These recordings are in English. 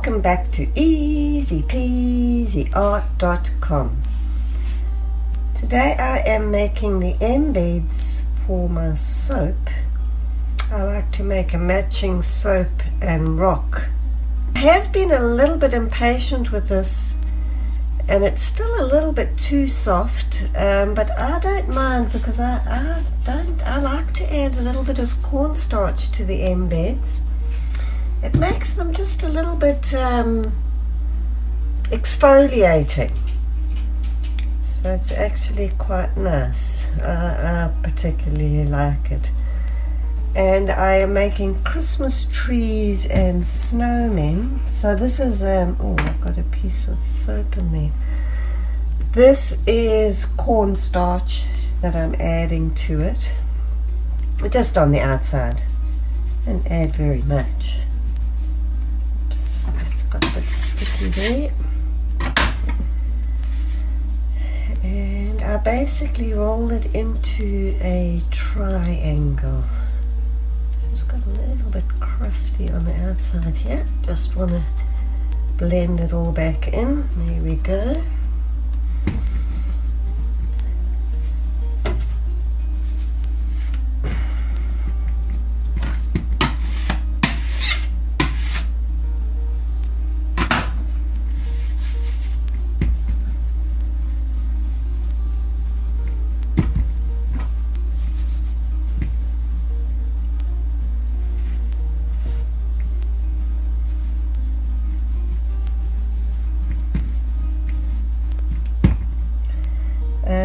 welcome back to easypeasyart.com. Today I am making the embeds for my soap. I like to make a matching soap and rock. I have been a little bit impatient with this, and it's still a little bit too soft, but I don't mind because I like to add a little bit of cornstarch to the embeds. It makes them just a little bit exfoliating, so it's actually quite nice. I particularly like it. And I am making Christmas trees and snowmen. So this is oh, I've got a piece of soap in there. This is cornstarch that I'm adding to it, just on the outside, and add very much. Oops, it's got a bit sticky there. And I basically roll it into a triangle. It's got a little bit crusty on the outside here. Just want to blend it all back in. There we go.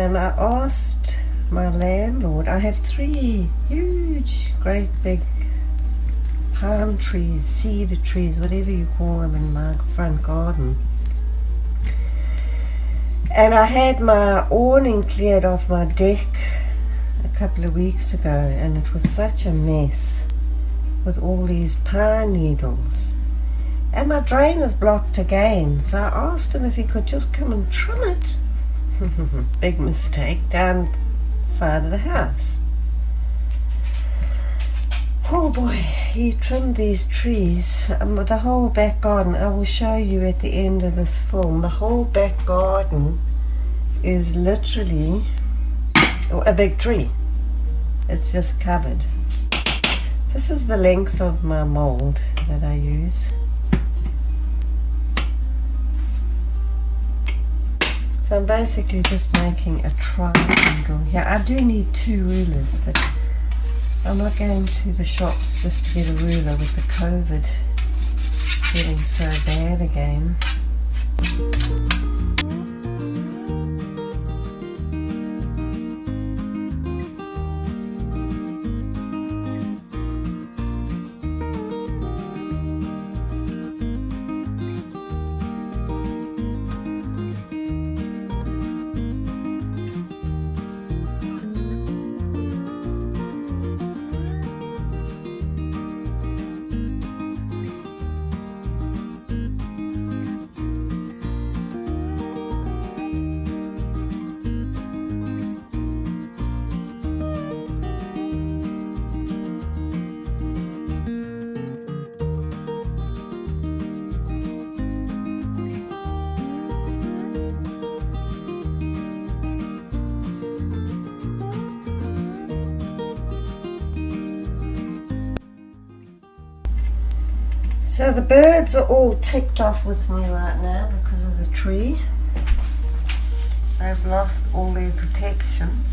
I asked my landlord, I have 3 huge, great big palm trees, cedar trees, whatever you call them, in my front garden. And I had my awning cleared off my deck a couple of weeks ago, and it was such a mess with all these pine needles. And my drain is blocked again, so I asked him if he could just come and trim it. Big mistake, down side of the house. Oh boy, he trimmed these trees. The whole back garden, I will show you at the end of this film, the whole back garden is literally a big tree. It's just covered. This is the length of my mold that I use. So I'm basically just making a triangle here. I do need 2 rulers, but I'm not going to the shops just to get a ruler with the COVID getting so bad again. So the birds are all ticked off with me right now because of the tree. They've lost all their protection.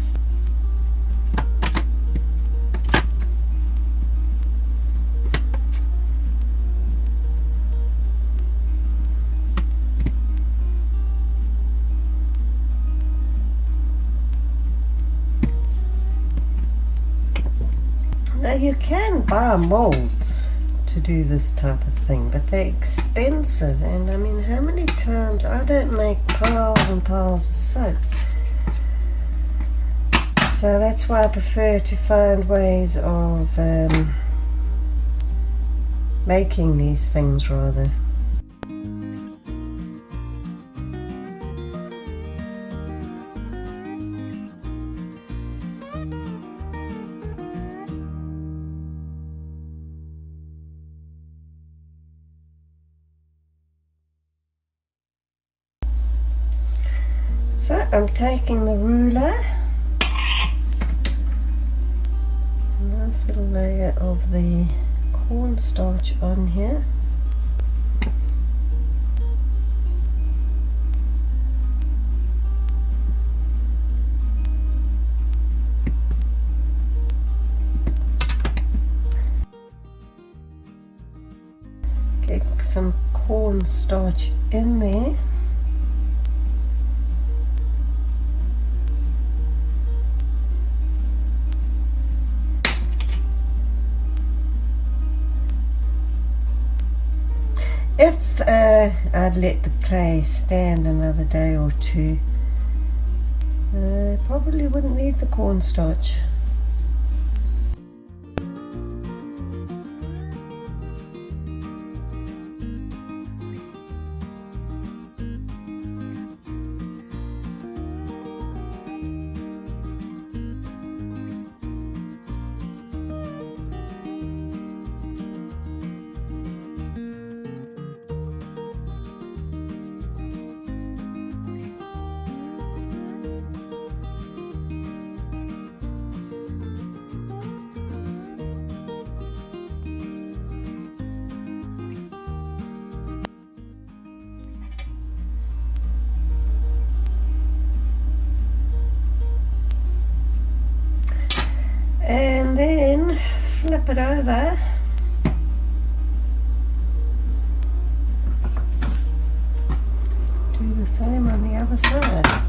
Now you can buy molds to do this type of thing, but they're expensive, and I mean, how many times I don't make piles and piles of soap, so that's why I prefer to find ways of making these things rather. So I'm taking the ruler, nice little layer of the cornstarch on here. Get some cornstarch in there. If I'd let the clay stand another day or two, probably wouldn't need the cornstarch. And then flip it over. Do the same on the other side.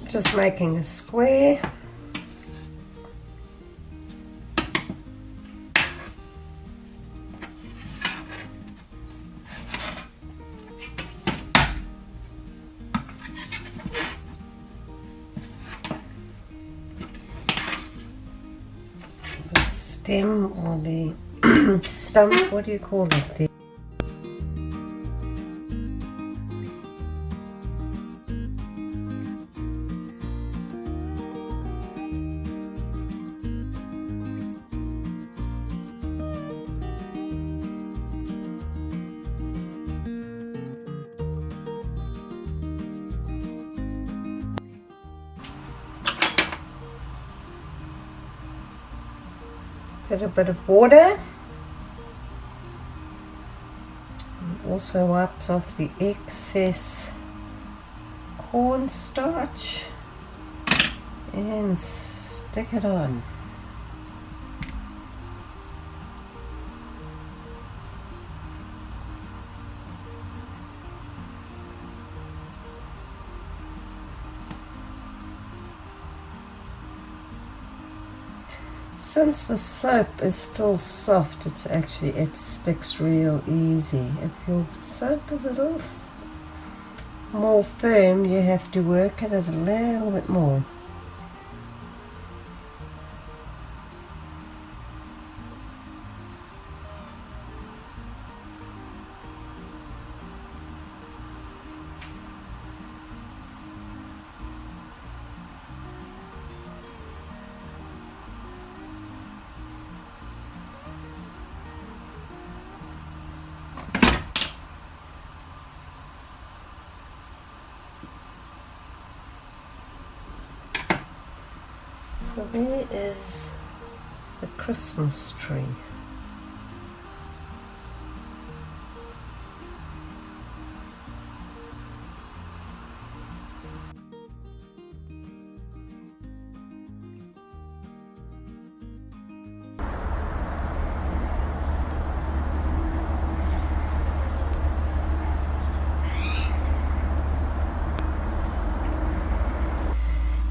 Just making a square. The stem or the stump, what do you call it? Put a bit of water. Also wipes off the excess cornstarch and stick it on. Since the soap is still soft, it sticks real easy. If your soap is a little more firm, you have to work at it a little bit more. So there is the Christmas tree.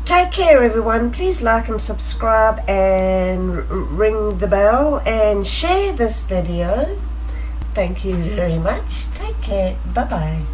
Take care, everyone. Please like and subscribe and ring the bell and share this video. Thank you very much. Take care. Bye-bye.